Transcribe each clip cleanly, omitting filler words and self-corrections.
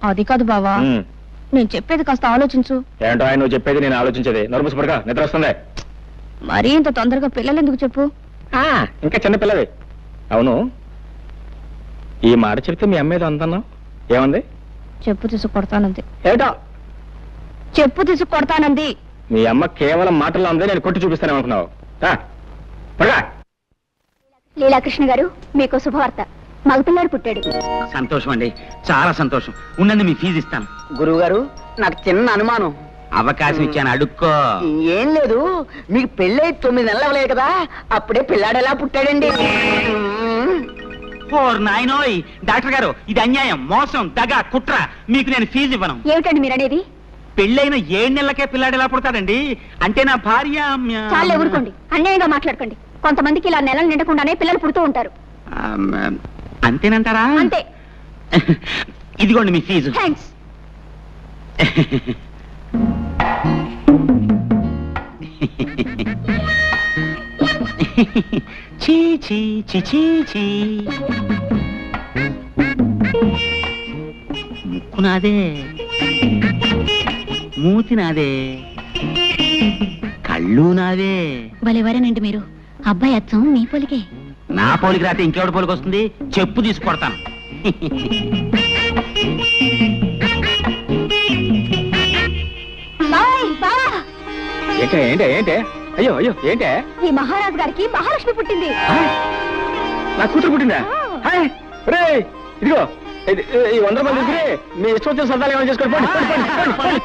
అది కాదు బావా, నేను చెప్పేది కాస్త ఆలోచించు. ఏంటో ఆయన నువ్వు చెప్పేది నేను ఆలోచించేది. నోరుమూసిపడగా నిద్ర వస్తుంది. మరీ ఇంత తొందరగా పిల్లలు ఎందుకు చెప్పు? ఇంకా చిన్న పిల్లవి. అవును, ఈ మాట చెప్తే మీ అమ్మ ఏదో అందన్నావు, ఏమంది? చెప్పు తీసుకు కొడతానంది. ఏటో చెప్పు తీసుకు కొడతానంది. మీ అమ్మ కేవలం మాటల్లో ఉంది, నేను కొట్టి చూపిస్తానే అనుకున్నావు. లీలాకృష్ణ గారు, మీకు శుభవార్త. మగపిల్లాడు పుట్టాడు. సంతోషం అండి, చాలా సంతోషం. ఉండండి, మీ ఫీజు ఇస్తాను. గురువు గారు, నాకు చిన్న అనుమానం. అవకాశం ఇచ్చాను, అడుక్కో. ఏం లేదు, మీకు పెళ్ళై 9 నెలలు అవ్వలేదు కదా, అప్పుడే పిల్లాడు ఎలా పుట్టాడండి? ఓర్ నాయనోయ్, డాక్టర్ గారు, ఇది అన్యాయం, మోసం, దగ, కుట్ర. మీకు నేను ఫీజు ఇవ్వను. ఏమిటండి మీరనేది? పెళ్ళైన 7 నెలలకే పిల్లాడు ఎలా పుడతాడండి? అంటే నా భార్య. చాలా ఊరుకోండి, అన్యాయంగా మాట్లాడకండి. కొంతమందికి ఇలా నెలలు నిండకుండానే పిల్లలు పుడుతూ ఉంటారు. అంతేనంటారా? అంతే. ఇదిగోండి మీ ఫీజు. థ్యాంక్స్. చీ చీ చీ చీ చీ. ముక్కు నాదే, మూతి నాదే, కళ్ళు నాదే. భలేవారేనండి మీరు. అబ్బాయి అచ్చం మీ పోలికే. నా పోలికి రాతే ఇంకెవడి పోలికి వస్తుంది? చెప్పు తీసుకొడతాను. ఏంటే ఏంటే? అయ్యో అయ్యో ఏంటే? ఈ మహారాజు గారికి మహాలక్ష్మి పుట్టింది. నా కూతురు పుట్టిందా? ఇదిగో ఈ 100 రూపాయలు తీసుకుని మీ ఇష్టం వచ్చిన సరదాలు ఏమైనా చేసుకోండి.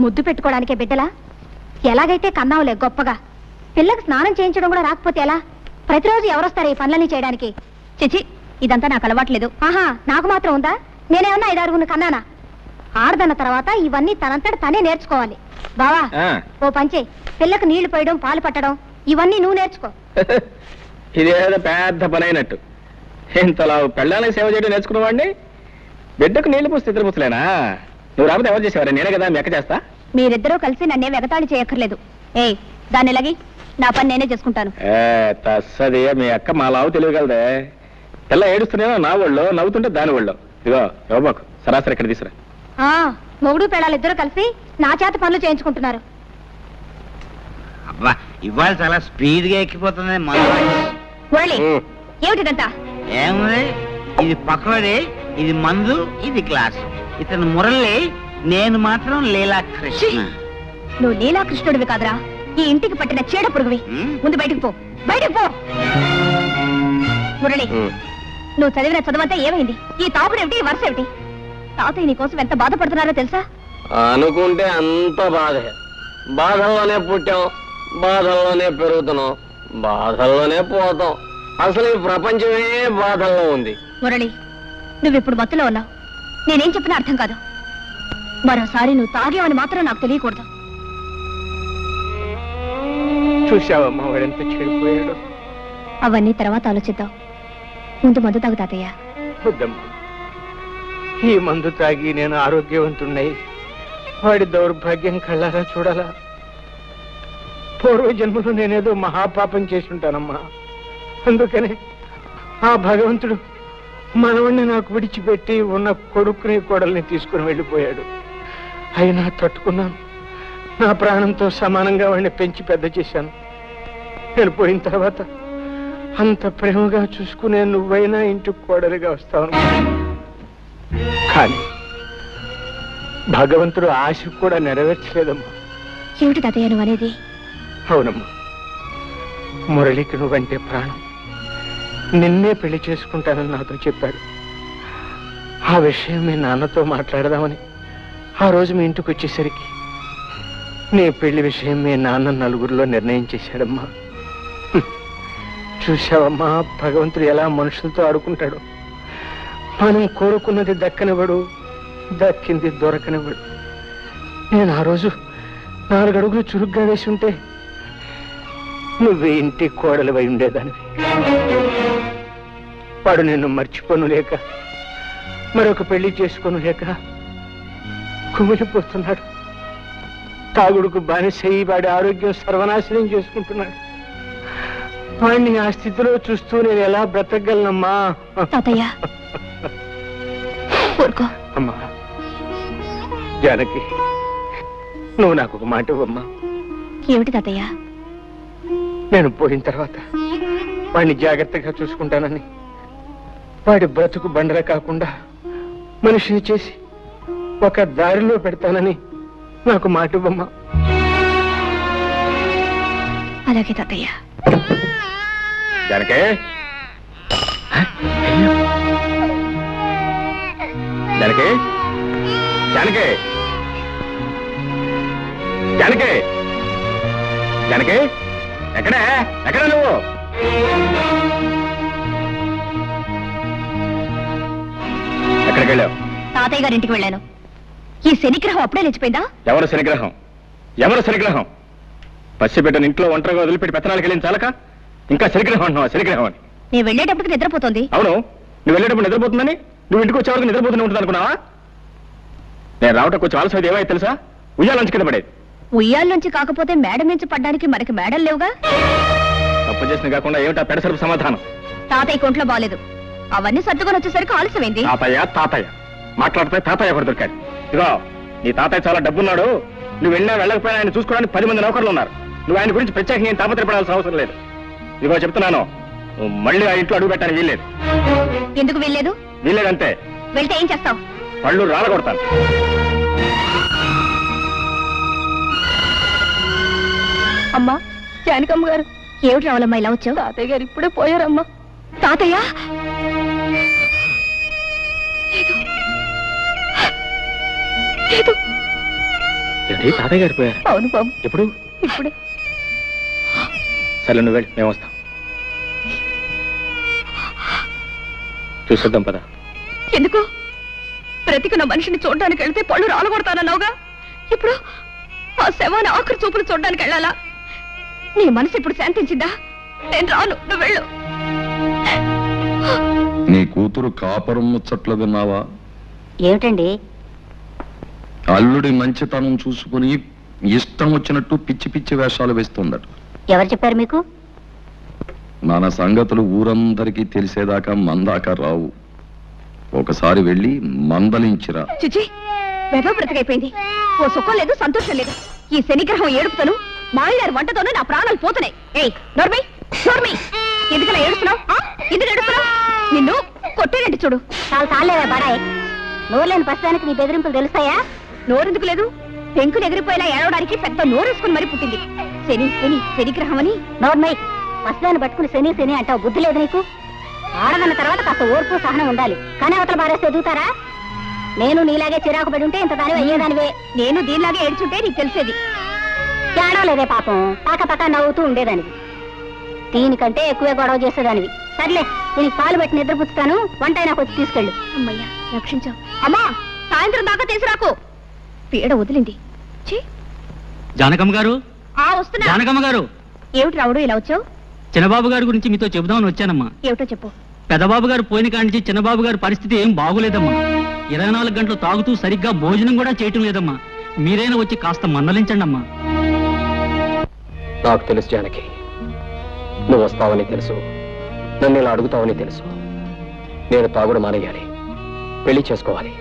ముద్దు పెట్టుకోవడానికే బిడ్డలా? ఎలాగైతే కన్నావులే గొప్పగా. పిల్లకి స్నానం చేయించడం కూడా రాకపోతే ఎలా? ప్రతిరోజు ఎవరొస్తారు ఈ పనులన్నీ చేయడానికి? చిచి, ఇదంతా నాకు అలవాట్లేదు. ఆహా, నాకు మాత్రం ఉందా? నేనేమన్నా 5-6 కన్నానా? ఆడదన్న తర్వాత ఇవన్నీ తనంతట తనే నేర్చుకోవాలి. బావా, ఓ పంచే, పిల్లకు నీళ్లు పోయడం, పాలు పట్టడం, ఇవన్నీ నువ్వు నేర్చుకో. ఇదేదో పెద్ద పని అయినట్టు. ఇంతలా పెళ్ళానికి సేవ చేయడం నేర్చుకున్నవాడిని బిడ్డకు నీళ్లు పోసి ఇద్దరు పుస్తలేనా? నువ్వు రాకపోతే ఎవరు చేసేవారు? నేనే కదా, మీ అక్క చేస్తా. మీరిద్దరూ కలిసి నన్నే వెగతాళి చేయక్కర్లేదు. దాన్ని ఎలాగి, నా పని నేనే చేసుకుంటాను. తస్సది, మీ అక్క మా లావు తెలియగలదే. పిల్ల ఏడుస్తున్నాయో నా ఒళ్ళో, నవ్వుతుంటే దాని ఒళ్ళో. ఇదిగో ఇవ్వబాకు, సరాసరి ఇక్కడ తీసురా. మొగుడు పెళ్ళాలు ఇద్దరు కలిసి నా చేత పనులు చేయించుకుంటున్నారు. అబ్బా, ఇవాళ చాలా స్పీడ్ గా ఎక్కిపోతుంది. ఏమిటిదంతా? ఏముంది, ఇది పకోడీ, ఇది మందు, ఇది గ్లాసు. ఇతను మురళి, నేను మాత్రం లీలాకృష్ణ. నువ్వు లీలాకృష్ణుడివి కాదురా, ఈ ఇంటికి పట్టిన చీడ పురుగువి. ముందు బయటికి పో, బయటికి పో. మురళి, నువ్వు చదివిన చదువంతా ఏమైంది? ఈ తాపుడేమిటి, ఈ వరుస ఏమిటి? తాతయ్య నీ కోసం ఎంత బాధపడుతున్నారో తెలుసా? అనుకుంటే అంత బాధే. బాధల్లోనే పుట్టాం, బాధల్లోనే పెరుగుతున్నాం, బాధల్లోనే పోతాం. అసలు ఈ ప్రపంచమే బాధల్లో ఉంది. మురళి, నువ్విప్పుడు మత్తులో ఉన్నావు. నేనేం చెప్పినా అర్థం కాదు. మరోసారి నువ్వు తాగేవని మాత్రం నాకు తెలియకూడదు. చూసావమ్మా వాడెంత చెడిపోయాడు. అవన్నీ తర్వాత ఆలోచిద్దాం. ముందు మందు తాగు తాతయ్య. ఈ మందు తాగి నేను ఆరోగ్యవంతున్నై వాడి దౌర్భాగ్యం కళ్ళారా చూడాలా? పూర్వజన్మలో నేనేదో మహాపాపం చేసుంటానమ్మా. అందుకనే ఆ భగవంతుడు మనవణ్ణి నాకు విడిచిపెట్టి ఉన్న కొడుకుని కోడల్ని తీసుకుని వెళ్ళిపోయాడు. అయినా తట్టుకున్నాను. నా ప్రాణంతో సమానంగా వాడిని పెంచి పెద్ద చేశాను. నేను పోయిన తర్వాత అంత ప్రేమగా చూసుకునే నువ్వైనా ఇంటికి కోడలిగా వస్తావు. కానీ భగవంతుడు ఆశ కూడా నెరవేర్చలేదమ్మా. ఏమిటి తాతయ్య నువ్వు అనేది? అవునమ్మా, మురళికి నువ్వంటే ప్రాణం. నిన్నే పెళ్లి చేసుకుంటానని నాతో చెప్పాడు. ఆ విషయం మీ నాన్నతో మాట్లాడదామని ఆ రోజు మీ ఇంటికి వచ్చేసరికి నీ పెళ్లి విషయం మీ నాన్న నలుగురిలో నిర్ణయం చేశాడమ్మా. చూసావమ్మా, భగవంతుడు ఎలా మనుషులతో ఆడుకుంటాడు. మనం కోరుకున్నది దక్కనివ్వడు, దక్కింది దొరకనివ్వడు. నేను ఆ రోజు 4 అడుగులు చురుగ్గా వేసి ఉంటే నువ్వే ఇంటి కోడలివై ఉండేదానివి. వాడు నిన్ను మర్చిపోను లేక మరొక పెళ్లి చేసుకోను లేక కుమిలిపోతున్నాడు. తాగుడుకు బానిసయ్యి వాడి ఆరోగ్యం సర్వనాశనం చేసుకుంటున్నాడు. వాడిని ఆ స్థితిలో చూస్తూ నేను ఎలా బ్రతకగలనమ్మా? తాతయ్య ఊరుకో. అమ్మా జానకి, నువ్వు నాకు ఒక మాట ఇవ్వమ్మా. ఏమిటి తాతయ్య? నేను పోయిన తర్వాత వాడిని జాగ్రత్తగా చూసుకుంటానని, వాడి బ్రతుకు బండల కాకుండా మనిషిని చేసి ఒక దారిలో పెడతానని నాకు మాట ఇవ్వమ్మా. అలాగే తాతయ్య. జానకి, జానకి, జానకి, జానకి, జానకి, ఎక్కడే ఎక్కడ నువ్వు? ఎక్కడికి వెళ్ళావు? తాతయ్య గారింటికి వెళ్ళాను. ఈ శనిగ్రహం అప్పుడే లేచిపోయిందా? ఎవరు శనిగ్రహం? ఎవరు శనిగ్రహం? పసిబిడ్డను ఇంట్లో ఒంటరిగా వదిలిపెట్టి పెత్తనాలకు వెళ్ళిన చాలక ఇంకా శనిగ్రహం అంటున్నావా? శనిగ్రహం అని నేను వెళ్ళేటప్పటికి నిద్రపోతుంది. అవును, నువ్వు వెళ్ళేటప్పుడు నిద్రపోతుందని నువ్వు ఇంటికి వచ్చేవరకు నిద్రపోతూనే ఉంటుంది అనుకున్నావా? నేను రావటం కొంచెం ఆలస్యం ఏమైతే తెలుసా? ఉయ్యాలంచి కింద పడేది. ఉయ్యాల్లోంచి కాకపోతే మేడ నుంచి పడ్డానికి మనకి మేడలు లేవుగా. తప్పు చేసిన కాకుండా ఏమిటా పెడసరపు సమాధానం? తాతయ్య కొంట్లో బాలేదు. అవన్నీ సర్దుకొని వచ్చేసరికి ఆలస్యమైంది. తాతయ్య తాతయ్య మాట్లాడితే తాతయ్య ఒకటి దొరికాడు. ఇదిగో, నీ తాతయ్య చాలా డబ్బున్నాడు. నువ్వు వెళ్ళినా వెళ్ళకపోయినా ఆయన చూసుకోవడానికి 10 మంది నౌకర్లు ఉన్నారు. నువ్వు ఆయన గురించి ప్రత్యేకంగా ఏం తాపత్రపడాల్సిన అవసరం లేదు. ఇదిగో చెప్తున్నాను, నువ్వు మళ్ళీ ఆ ఇంట్లో అడుగు పెట్టడానికి వీల్లేదు. ఎందుకు వీల్లేదు? వీల్లేదంతే. వెళ్తే ఏం చేస్తావు? పళ్ళు రాలగొడతాను. అమ్మా, జానకమ్మ గారు. ఏమిటి రావాలమ్మా ఇలా వచ్చావు? తాతయ్య గారు ఇప్పుడే పోయారమ్మా. తాతయ్య? లేదు. ఏంటి, తాతయ్య గారు పోయారు? అవును బాబు. ఎప్పుడు? ఇప్పుడే. సరే, నువ్వు వెళ్ళి మేము వస్తాం. చూసొద్దాం పద. ఎందుకు? బ్రతికున్న మనిషిని చూడడానికి వెళ్తే పళ్ళు రాలగొడతానన్నావుగా. ఇప్పుడు ఆ శవాన్ని ఆఖరి చూపులు చూడడానికి వెళ్ళాలా? నీ మనసు ఇప్పుడు శాంతించిందా? నేను రాను, నువ్వు వెళ్ళు. నీ కూతురు కాపురం ముచ్చట్లు విన్నావా? ఏమిటండి? అల్లుడి మంచితనం చూసుకుని ఇష్టం వచ్చినట్టు పిచ్చి పిచ్చి వేషాలు వేస్తుందట. ఎవరు చెప్పారు మీకు? మన సంగతులు ఊరందరికీ తెలిసేదాకా మందాక రావు. ఒకసారి వెళ్ళి మందలించిరా. చిచి, వెధవ బ్రతికైపోయింది. ఓ సుఖం లేదు, సంతోషం లేదు. ఈ శనిగ్రహం ఏడుపుతోను మాయలారి వంటతోనూ నా ప్రాణాలు పోతున్నాయి. ఏయ్ నోర్మై, నోర్మై, ఎందుకలా ఏడుస్తున్నావు? ఎందుకు ఏడుస్తున్నావు? నిన్ను కొట్టేనండి చూడు. చాలు చాలేవా బాడాయ్. నోరులేని పసడానికి నీ బెదిరింపులు తెలుస్తాయా? నోరెందుకు లేదు? పెంకులు ఎగిరిపోయేలా ఏడవడానికి పెద్ద నోరేసుకుని మరీ పుట్టింది. శని శని శనిగ్రహం అని. నోర్మై, పసదాన్ని పట్టుకుని శని శని అంటావు. బుద్ధి లేదు నీకు? ఆడదన్న తర్వాత కాస్త ఓర్పు సహనం ఉండాలి. కానీ అవతల బారేస్తే ఎదుగుతారా? నేను నీలాగే చిరాకు పడి ఉంటే ఇంత దానివి అయ్యేదానివే. నేను దీనిలాగే ఏడ్చుంటే నీకు తెలిసేది. ఏడవలేదే పాపం, పక్క పక్క నవ్వుతూ ఉండేదానివి. దీనికంటే ఎక్కువే గొడవ చేసేదానివి. సర్లే, దీనికి పాలు పెట్టి నిద్రపుచ్చుతాను. వంట నాకు వచ్చి తీసుకెళ్ళు. అమ్మయ్యా, రక్షించావు. అమ్మా, సాయంత్రం దాకా తీసుకురాకు. పీడ వదిలింది. జానకమ్మ గారు, వస్తున్నా. జానకమ్మ గారు. ఏమిటి రావుడు ఇలా వచ్చావు? చిన్నబాబు గారి గురించి మీతో చెబుదామని వచ్చానమ్మా. ఏమిటో చెప్పు. పెద్దబాబు గారు పోయిన కాడి నుంచి చిన్నబాబు గారి పరిస్థితి ఏం బాగులేదమ్మా. 24 గంటలు తాగుతూ సరిగ్గా భోజనం కూడా చేయటం లేదమ్మా. మీరైనా వచ్చి కాస్త మందలించండి అమ్మా. నాకు తెలుసు జానకి, నువ్వు వస్తావని తెలుసు, నన్ను ఇలా అడుగుతావని తెలుసు. నేను తాగుడు మానేయాలి, పెళ్లి చేసుకోవాలి,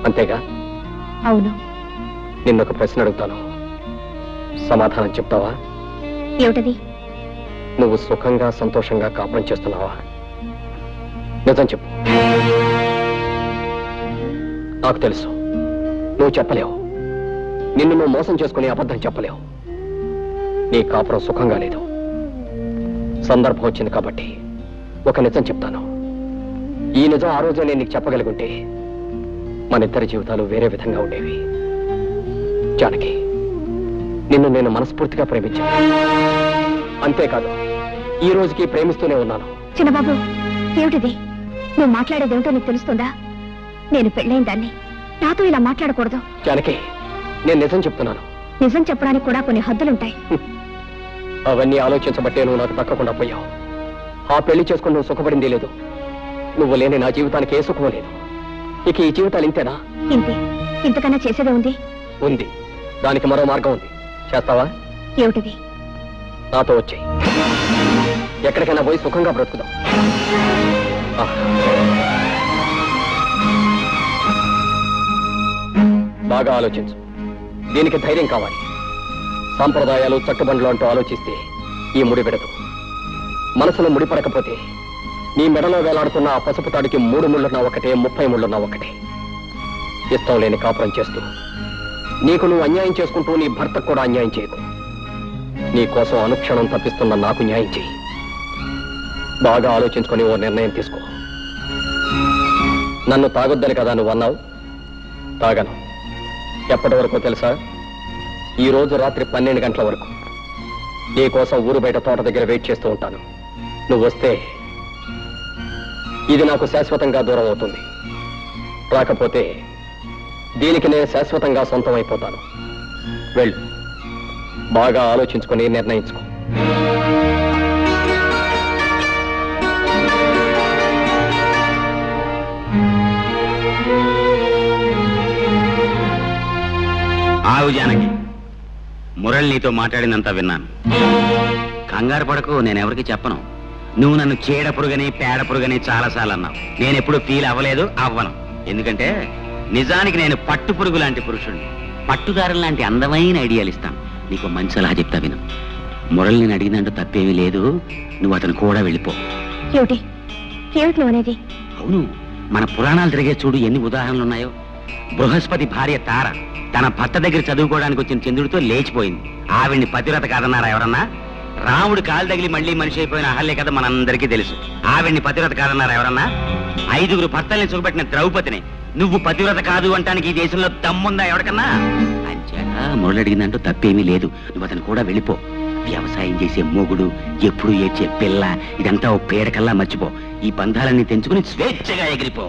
అంతేగా? అవును. నిన్నొక ప్రశ్న అడుగుతాను, సమాధానం చెప్తావా? ఏమిటది? నువ్వు సుఖంగా సంతోషంగా కాపురం చేస్తున్నావా? నిజం చెప్పు. నాకు తెలుసు నువ్వు చెప్పలేవు. నిన్ను నువ్వు మోసం చేసుకుని అబద్ధం చెప్పలేవు. నీ కాపురం సుఖంగా లేదు. సందర్భం వచ్చింది కాబట్టి ఒక నిజం చెప్తాను. ఈ నిజం ఆ రోజే నేను నీకు చెప్పగలుగుంటే మన ఇద్దరి జీవితాలు వేరే విధంగా ఉండేవి. జానకి, నిన్ను నేను మనస్ఫూర్తిగా ప్రేమించాను. అంతేకాదు, ఈ రోజుకి ప్రేమిస్తూనే ఉన్నాను. చిన్నబాబు, ఏమిటిది? నువ్వు మాట్లాడేదేమిటో నీకు తెలుస్తుందా? నేను పెళ్ళైన దాన్ని, నాతో ఇలా మాట్లాడకూడదు. జానకి, నేను నిజం చెప్తున్నాను. నిజం చెప్పడానికి కూడా కొన్ని హద్దులుంటాయి. అవన్నీ ఆలోచించబట్టే నువ్వు నాకు దక్కకుండా పోయావు. ఆ పెళ్లి చేసుకుని నువ్వు సుఖపడింది లేదు. నువ్వు లేని నా జీవితానికి ఏ సుఖం లేదు. ఇక ఈ జీవితాలు ఇంతేనా? ఇంతే. ఇంతకన్నా చేసేదే ఉంది. ఉంది. దానికి మరో మార్గం ఉంది. చేస్తావా? ఏమిటది? నాతో వచ్చాయి. ఎక్కడికైనా పోయి సుఖంగా బ్రతుకుదాం. బాగా ఆలోచించు. దీనికి ధైర్యం కావాలి. సాంప్రదాయాలు చట్టుబండ్లు అంటూ ఆలోచిస్తే ఈ ముడి విడదు. మనసులో ముడిపడకపోతే నీ మెడలో వేలాడుతున్న ఆ పసుపు తాడికి 3 ముళ్ళున్నా ఒకటే, 30 ముళ్ళున్నా ఒకటే. ఇష్టం లేని కాపురం చేస్తూ నీకు నువ్వు అన్యాయం చేసుకుంటూ నీ భర్తకు కూడా అన్యాయం చేయకు. నీ కోసం అనుక్షణం తప్పిస్తున్న నాకు న్యాయం చేయి. బాగా ఆలోచించుకొని ఓ నిర్ణయం తీసుకో. నన్ను తాగొద్దని కదా నువ్వు అన్నావు. తాగను. ఎప్పటి వరకు తెలుసా? ఈ రోజు రాత్రి 12 గంటల వరకు నీ కోసం ఊరు బయట తోట దగ్గర వెయిట్ చేస్తూ ఉంటాను. నువ్వు వస్తే ఇది నాకు శాశ్వతంగా దూరం అవుతుంది. రాకపోతే దీనికి నేను శాశ్వతంగా సొంతం అయిపోతాను. వెళ్ళు. బాగా ఆలోచించుకొని నిర్ణయించుకో. ఆవు జానకి, మురళి నీతో మాట్లాడినంత విన్నాను. కంగారు పడకు, నేనెవరికి చెప్పను. నువ్వు నన్ను చీడ పురుగని పేడ పురుగని చాలాసార్లు అన్నావు. నేనెప్పుడు ఫీల్ అవ్వలేదు, అవ్వను. ఎందుకంటే నిజానికి నేను పట్టు పురుగు లాంటి పురుషుణ్ణి. పట్టుదారులు లాంటి అందమైన ఐడియాలు ఇస్తాను. నీకు మంచి సలహా చెప్తా విను. మురళి నేను అడిగినంటూ తప్పేమీ లేదు. నువ్వు అతను కూడా వెళ్ళిపో. ఏమిటి ఏమిటి నువ్వు అనేది? అవును, మన పురాణాలు తిరిగే చూడు ఎన్ని ఉదాహరణలు ఉన్నాయో. బృహస్పతి భార్య తార తన భర్త దగ్గర చదువుకోవడానికి వచ్చిన చంద్రుడితో లేచిపోయింది. ఆవిడ్ని పతివ్రత కాదన్నారా ఎవరన్నా? రాముడు కాలు తగిలి మళ్ళీ మనిషి అయిపోయిన అహల్య కథ మనందరికీ తెలుసు. ఆవిడ్ని పతివ్రత కాదన్నారా ఎవరన్నా? 5గురు భర్తల్ని చూపెట్టిన ద్రౌపదిని నువ్వు పతివ్రత కాదు అంటానికి ఈ దేశంలో దమ్ముందా ఎవరికన్నా? అంచేత మురళి అడిగిందంటూ తప్పేమీ లేదు. నువ్వు అతను కూడా వెళ్ళిపో. వ్యవసాయం చేసే మొగుడు, ఎప్పుడు ఏడ్చే పిల్ల, ఇదంతా ఓ పేడకల్లా మర్చిపో. ఈ బంధాలన్నీ తెంచుకుని స్వేచ్ఛగా ఎగిరిపో.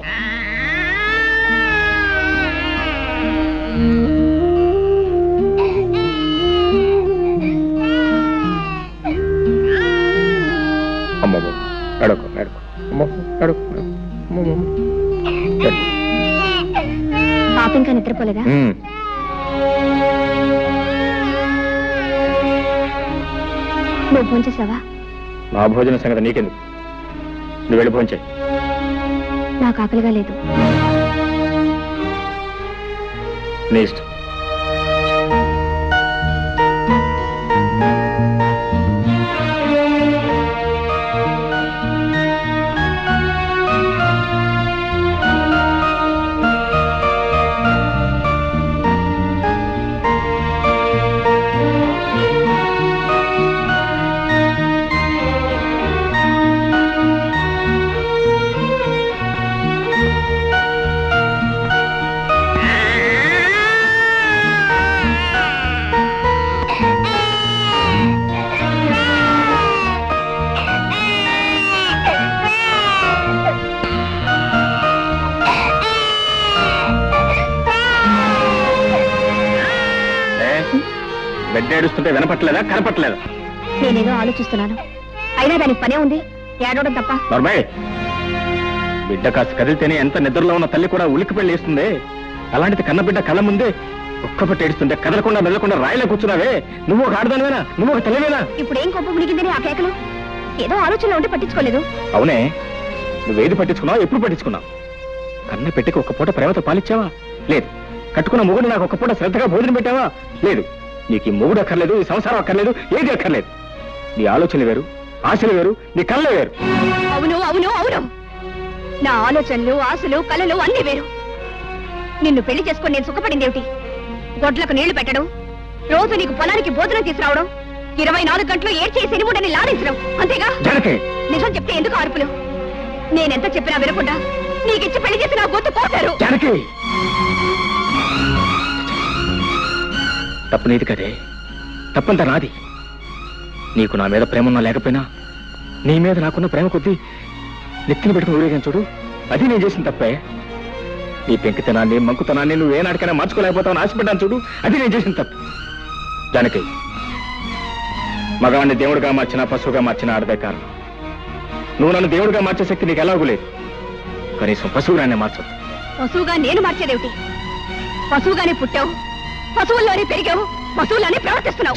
పాప ఇంకా నిద్రపోలేదా? నువ్వు ఫోన్ చేసావా? నా భోజన సంగతి నీకెందుకు? నువ్వు వెళ్ళి ఫోన్ చేయి. నాకు ఆకలిగా లేదు. నీ ఇష్టం. బిడ్డ ఏడుస్తుంటే వినపట్లేదా, కనపట్లేదా? నేనేదో ఆలోచిస్తున్నాను. అయినా దానికి పనే ఉంది, ఏడవడం తప్ప. నర్మయ్, బిడ్డ కాస్త కదిలితేనే ఎంత నిద్రలో ఉన్న తల్లి కూడా ఉలికి పెళ్లి వేస్తుంది. అలాంటిది కన్న బిడ్డ కళ్ళ ముందే ఒక్కపట్టి ఏడుస్తుంటే కదలకుండా మెదలకుండా రాయిలో కూర్చున్నావే. నువ్వు ఒక ఆడదానివేనా? నువ్వు ఒక తల్లివేనా? ఇప్పుడు ఏం కోపం మునిగిందని ఆ కేకలు? ఏదో ఆలోచనలో ఉంటే పట్టించుకోలేదు. అవునే, నువ్వేది పట్టించుకున్నావు? ఎప్పుడు పట్టించుకున్నావు? కన్న పెట్టికి ఒక్క పూట ప్రేమతో పాలిచ్చావా? లేదు. కట్టుకున్న మొగుడు నాకు ఒక్క పూట శ్రద్ధగా భోజనం పెట్టావా? లేదు. నీకు ఈ మొగుడు అక్కర్లేదు, ఈ సంసారం అక్కర్లేదు, ఏది అక్కర్లేదు. నీ ఆలోచనలు వేరు, ఆశలు వేరు, నీ కళ్ళే వేరు. అవును అవును అవును, నా ఆలోచనలు, ఆశలు, కళలు అన్నీ వేరు. నిన్ను పెళ్లి చేసుకుని నేను సుఖపడింది ఏమిటి? గొడ్లకు నీళ్లు పెట్టడం, రోజు నీకు పొలానికి భోజనం తీసుకురావడం, 24 గంటలు ఏడ్చేసి సినిముడని లాడించడం, అంతేగా? నిజం చెప్తే ఎందుకు అరుపులు? నేనెంత చెప్పినా వినకుండా నీకిచ్చి పెళ్లి చేసి నా గొంతు కోసారు. తప్పు నీది కదే, తప్పంతా నాది. నీకు నా మీద ప్రేమ ఉన్నా లేకపోయినా నీ మీద నాకున్న ప్రేమ కొద్దీ నెత్తిని పెట్టుకుని ఊరేగాను చూడు, అది నేను చేసిన తప్పే. నీ పెంకితనాన్ని, మంకుతనాన్ని నువ్వు ఏనాటికైనా మార్చుకోలేకపోతావు ఆశపడ్డాను చూడు, అది నేను చేసిన తప్పు. జానకి, మగాన్ని దేవుడిగా మార్చినా పశువుగా మార్చినా ఆడదే కారణం. నువ్వు నన్ను దేవుడిగా మార్చే శక్తి నీకు ఎలాగూ లేదు. కనీసం పశువుగానే మార్చదు. పశువుగా నేను మార్చేదేమిటి? పశువుగానే పుట్టావు, పశువుల్లోనే పెరిగావు, పశువుల్లోనే ప్రవర్తిస్తున్నావు.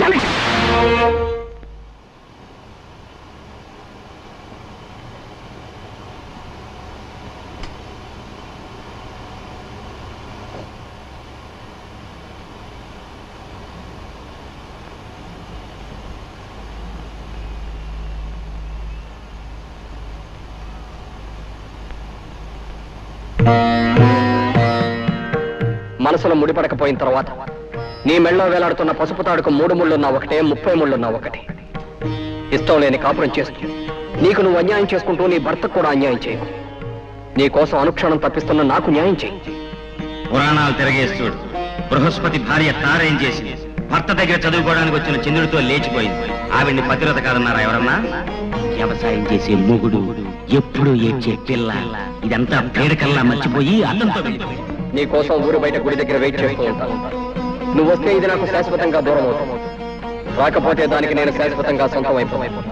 మనసులో ముడిపడకపోయిన తర్వాత నీ మెళ్ళో వేలాడుతున్న పసుపు తాడుకు 3 ముళ్ళున్నా ఒకటే, 30 ముళ్ళున్నా ఒకటే. ఇష్టం లేని కాపురం చేస్తూ నీకు నువ్వు అన్యాయం చేసుకుంటూ నీ భర్తకు కూడా అన్యాయం చేయకు. నీ కోసం అనుక్షణం తప్పిస్తున్న నాకు న్యాయం చేయి. పురాణాలు తిరగేస్తుడు బృహస్పతి భార్య తారేం చేసింది? భర్త దగ్గర చదువుకోవడానికి వచ్చిన చంద్రుడితో లేచిపోయింది. ఆవిడ్ని పతివ్రత కాదన్నారా ఎవరన్నా? వ్యవసాయం చేసే మొగుడు, ఎప్పుడు ఏడ్చే పిల్ల, ఇదంతా పేడకల్లా మర్చిపోయి అన్నంతో వెళ్ళిపోయింది. నీ కోసం ఊరు బయట గుడి దగ్గర వెయిట్ చేస్తూ ఉంటాను. నువ్వు వస్తే ఇది నాకు శాశ్వతంగా దూరం అవుతావు, రాకపోతే దానికి నేను శాశ్వతంగా సొంతం అయిపోతాను.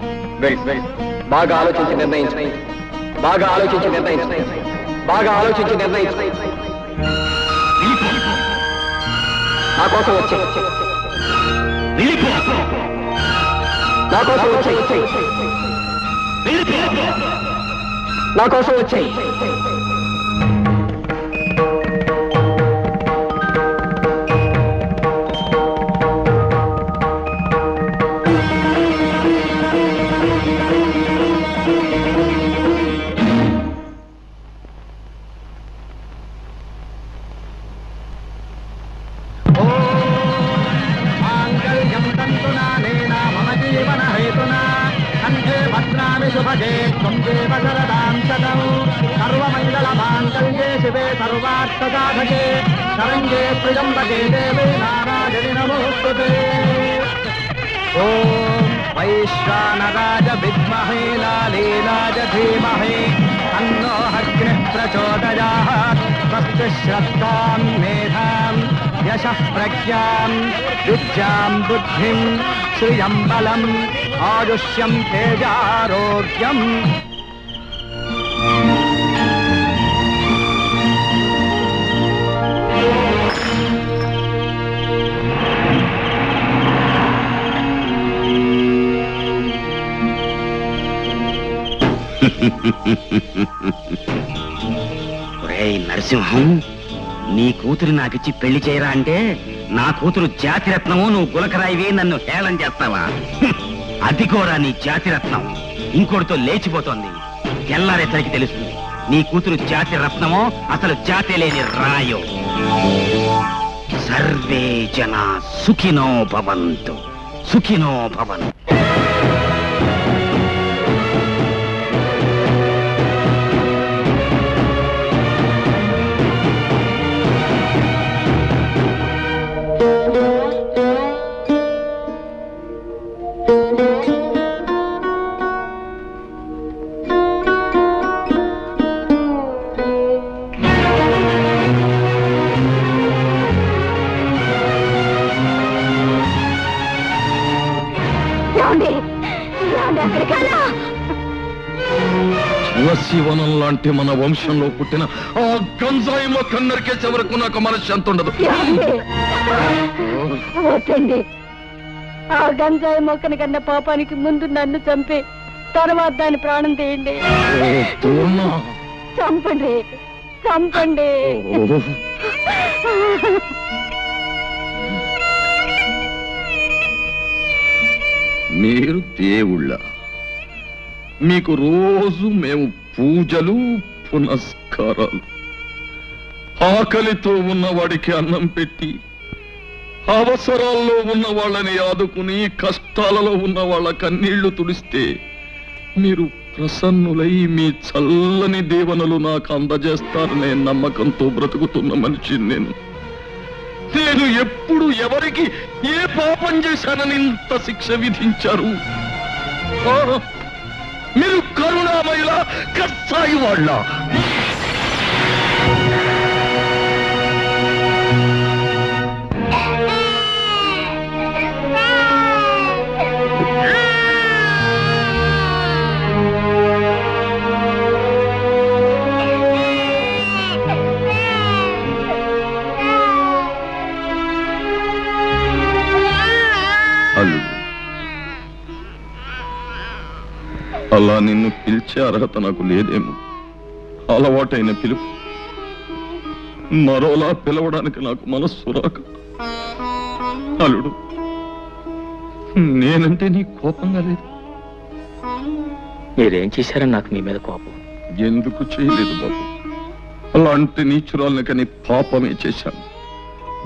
బాగా ఆలోచించి నిర్ణయించు, బాగా ఆలోచించి నిర్ణయించు, బాగా ఆలోచించి నిర్ణయించు. నా కోసం వచ్చే, నా కోసం వచ్చే, నా కోసం వచ్చేయి. శుభగే త్వందేవ శరదాం శతం సర్వమంగళ మాంగళ్యే శివే సర్వార్థ సాధకే శరణ్యే త్ర్యంబకే దేవే నారాయణి నమోస్తుతే. ఓం వైశ్వానరాయ విద్మహే లాలీలాయ ధీమహి తన్నో అగ్నిః ప్రచోదయాత్. స్వస్తి శ్రద్ధాం మేధాం యశః ప్రజ్ఞాం విద్యాం బుద్ధిం శ్రియం బలం ఆయుష్యం తేజారోగ్యం. ఒరేయ్ నరసింహం, నీ కూతురు నాకిచ్చి పెళ్లి చేయరా అంటే నా కూతురు జాతిరత్నము, నువ్వు గులకరాయివి, నన్ను హేళన చేస్తావా? అది కూడా నీ జాతిరత్నం ఇంకోటితో లేచిపోతోంది. తెల్లారేసరికి తెలుస్తుంది నీ కూతురు జాతి రత్నమో అసలు జాతి లేని రాయో. సర్వే జనా సుఖినో భవంతు, సుఖినో భవంతు. తులసివనం లాంటి మన వంశంలో పుట్టిన ఆ గంజాయి మొక్క నరికేసే వరకు నాకు మనశ్శాంతి ఉండదు. వద్దండి, ఆ గంజాయి మొక్కని కన్నా పాపానికి ముందు నన్ను చంపి తర్వాత దాని ప్రాణం తీయండి. చంపండి, చంపండి. మీరు దేవుళ్ళ, మీకు రోజు మేము పూజలు పునస్కారాలు. ఆకలితో ఉన్నవాడికి అన్నం పెట్టి, అవసరాల్లో ఉన్న వాళ్ళని ఆదుకుని, కష్టాలలో ఉన్న వాళ్ళ కన్నీళ్లు తుడిస్తే మీరు ప్రసన్నులై మీ చల్లని దీవెనలు నాకు అందజేస్తారనే నమ్మకంతో బ్రతుకుతున్న మనిషిని నేను. నేను ఎప్పుడు ఎవరికి ఏ పాపం చేశానని ఇంత శిక్ష విధించారు? మీరు కరుణామయుల కసాయి వాళ్ళ. అలా నిన్ను పిలిచే అర్హత నాకు లేదేమో. అలవాటైన పిలుపు మరోలా పిలవడానికి నాకు మనస్సు రాక. అల్లుడు, నేనంటే నీ కోపంగా లేదు. మీరేం చేశారని నాకు మీ మీద కోపం. ఎందుకు చేయలేదు బాబు. అలాంటి నీచురాల్ని కానీ పాపమే చేశాను.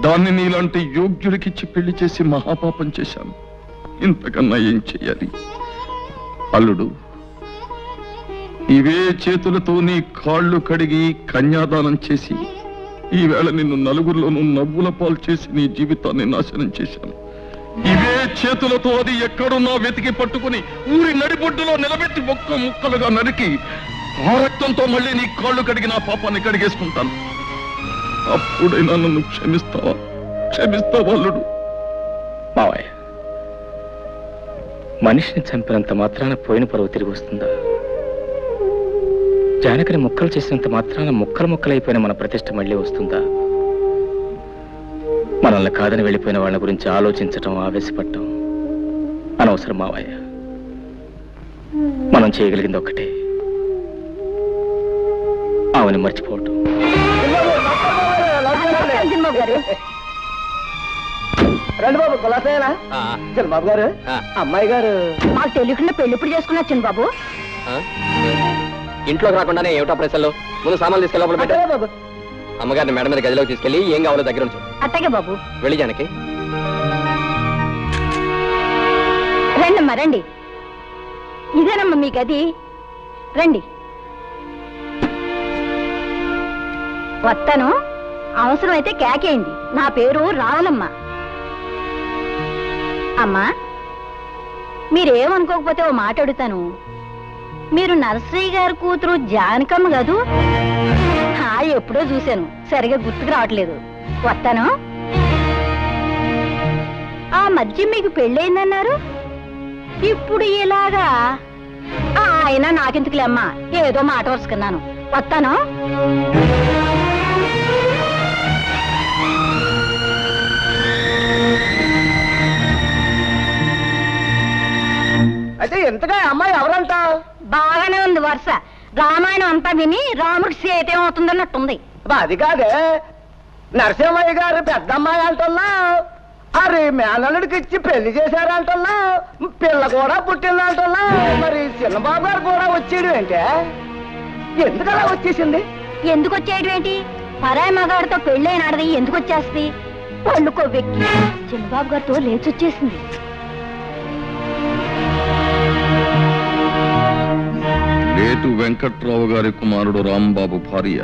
దాన్ని నీలాంటి యోగ్యుడికిచ్చి పెళ్లి చేసి మహాపాపం చేశాను. ఇంతకన్నా ఏం చెయ్యాలి? అల్లుడు, ఇవే చేతులతో నీ కాళ్ళు కడిగి కన్యాదానం చేసి ఈవేళ నిన్ను నలుగురిలోనూ నవ్వుల పాలు చేసి నీ జీవితాన్ని నాశనం చేశాను. ఇవే చేతులతో అది ఎక్కడున్నా వెతికి పట్టుకుని ఊరి నడిబొడ్డులో నిలబెట్టి ఒక్క ముక్కలుగా నరికి ఆ రక్తంతో మళ్ళీ నీ కాళ్ళు కడిగి నా పాపాన్ని కడిగేసుకుంటాను. అప్పుడైనా నన్ను క్షమిస్తావా? అల్లుడు? మావయ్య, మనిషిని చంపినంత మాత్రాన పోయిన పరువు తిరిగి వస్తుందా? జానకిని ముక్కలు చేసినంత మాత్రాన ముక్కలైపోయిన మన ప్రతిష్ట మళ్ళీ వస్తుందా? మనల్ని కాదని వెళ్ళిపోయిన వాళ్ళ గురించి ఆలోచించటం, ఆవేశపడటం అనవసరం మావయ్య. మనం చేయగలిగింది ఒక్కటే, ఆమెను మర్చిపోవటం. రండి బాబు, కులాసేనా? చిన్నబాబు గారు, అమ్మాయి గారు మాకు తెలియకుండా పెళ్లి ఇప్పుడు చేసుకున్నా చిన్నబాబు. ఇంట్లోకి రాకుండానే ఏమిటా ప్రశ్నలు? ముందు సామాన్లు తీసుకెళ్ళి లోపల పెట్టు. బాబు అమ్మగారిని మేడ మీద గదిలోకి తీసుకెళ్ళి ఏం కావాలో దగ్గర ఉంచు. అట్టగే బాబు. వెళ్ళి జానకి. రండమ్మా రండి. ఇదేనమ్మా మీ గది, రండి. వస్తాను, అవసరమైతే కేకేయండి. నా పేరు రావులమ్మ. అమ్మా, మీరేమనుకోకపోతే ఓ మాట అడుగుతాను. మీరు నర్సరీ గారి కూతురు జానకమ్మ కదూ? ఎప్పుడో చూశాను, సరిగా గుర్తుకు రావట్లేదు. వస్తాను. ఆ మధ్య మీకు పెళ్ళయిందన్నారు, ఇప్పుడు ఇలాగా? అయినా నాకెందుకులే అమ్మా, ఏదో మాట వరుసుకున్నాను. వస్తాను. అయితే ఎంతగా అమ్మాయి ఎవరంట? బాగానే ఉంది వరుస. రామాయణం అంతా విని రాముడికి సీత ఏమవుతుందన్నట్టుంది. అది కాదే, నరసింహయ్య గారు పెద్దమ్మాయి అంటున్నా, అరే మేనల్లుడికి ఇచ్చి పెళ్లి చేశారంటున్నా, పిల్ల కూడా పుట్టిందంటున్నా. మరి చిన్నబాబు గారు కూడా వచ్చేయడం ఏంటే? ఎందుకలా వచ్చేసింది? ఎందుకు వచ్చేయడం ఏంటి? పరాయి మగాడితో పెళ్ళైనాడది ఎందుకు వచ్చేస్తుంది? పళ్ళు కొవ్వెక్కి చిన్నబాబు గారితో లేచొచ్చేసింది. లేటు వెంకట్రావు గారి కుమారుడు రాంబాబు భార్య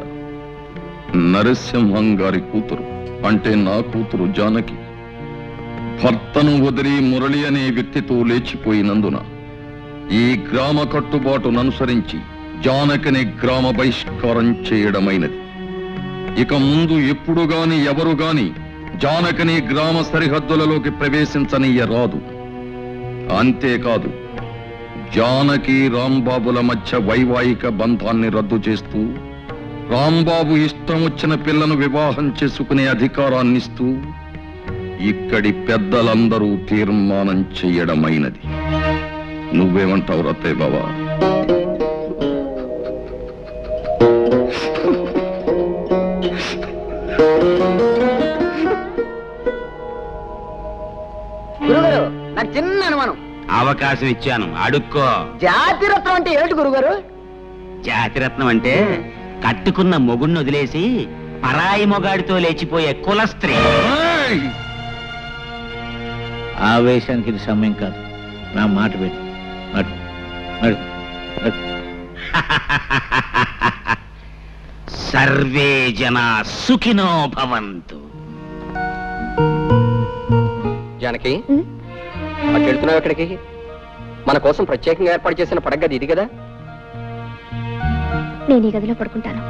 నరసింహం గారి కూతురు, అంటే నా కూతురు జానకి, భర్తను వదిలి మురళి అనే వ్యక్తితో లేచిపోయినందున ఈ గ్రామ కట్టుబాటును అనుసరించి జానకిని గ్రామ బహిష్కారం చేయడమైనది. ఇక ముందు ఎప్పుడు గాని ఎవరు గాని జానకిని గ్రామ సరిహద్దులలోకి ప్రవేశించనీయరాదు. అంతేకాదు, జానకి రాంబాబుల మధ్య వైవాహిక బంధాన్ని రద్దు చేస్తూ రాంబాబు ఇష్టం వచ్చిన పిల్లను వివాహం చేసుకునే అధికారాన్నిస్తూ ఇక్కడి పెద్దలందరూ తీర్మానం చేయడమైనది. నువ్వేమంటావు రత్తయ్య బాబా? గురుగారు, నాకు చిన్న అనుమానం. అవకాశం ఇచ్చాను, అడుక్కో. జాతిరత్నం అంటే ఏమిటి గురుగారు? జాతిరత్నం అంటే కట్టుకున్న మొగుణ్ణి వదిలేసి పరాయి మొగాడితో లేచిపోయే కుల స్త్రీ. ఆవేశానికి ఇది సమయం కాదు. నా మాట పెట్టు. సర్వే జనా సుఖినో భవంతు. జానకి, అటు వెళ్తున్నావు ఎక్కడికి? మన కోసం ప్రత్యేకంగా ఏర్పాటు చేసిన పడగది ఇది కదా? నేను ఈ గదిలో పడుకుంటాను.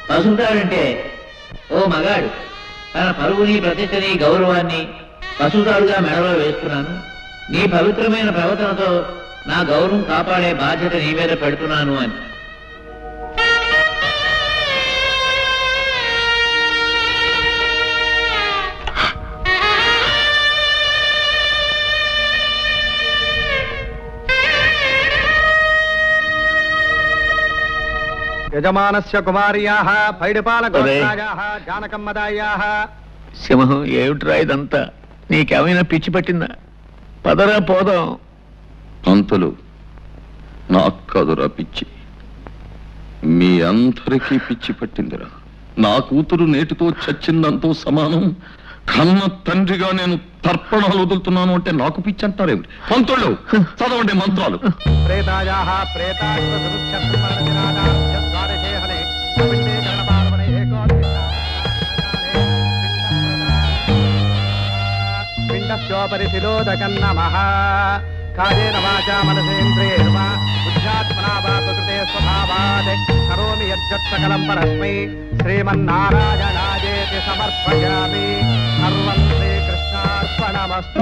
పసుపుతాడంటే ఓ మగాడు తన పరువుని ప్రతిష్టని గౌరవాన్ని పసుపుతాడుగా మెడలో వేస్తున్నాను. నీ పవిత్రమైన ప్రవర్తనతో నా గౌరవం కాపాడే బాధ్యత నీ మీద పెడుతున్నాను అని. యజమానస్య కుమార్యాః పైడిపాలగోత్రాయాః జానకమ్మదాయాః. సింహం, ఏమిట్రా ఇదంతా? నీకేమైనా పిచ్చి పట్టిందా? పదరా పోదాం. అంతలు నాకు కాదురా పిచ్చి, మీ అందరికీ పిచ్చి పట్టిందిరా. నా కూతురు నేటితో చచ్చిందంతో సమానం. కన్న తండ్రిగా నేను తర్పణాలు వదులుతున్నాను అంటే నాకు పిచ్చి అంటారేమిటి? పంతుళ్ళు చదవండి మంత్రాలు. ప్రేతాయాః ప్రేతాశ్వ సురుక్షత్రమరజనాదాశ్చద్వారశేహనే పిండే కర్ణపార్వణే పిండస్యోపరి శిరోదకన్నమః. కాయేన వాచా మనసేంద్రియైర్వా బుద్ధ్యాత్మనా వా ప్రకృతే స్వభావాత్ కరోమి యజ్జత్ సకలం పరస్మై శ్రీమన్నారాయణాయేతి సమర్పయామి. సర్వం శ్రీకృష్ణార్పణమస్తు.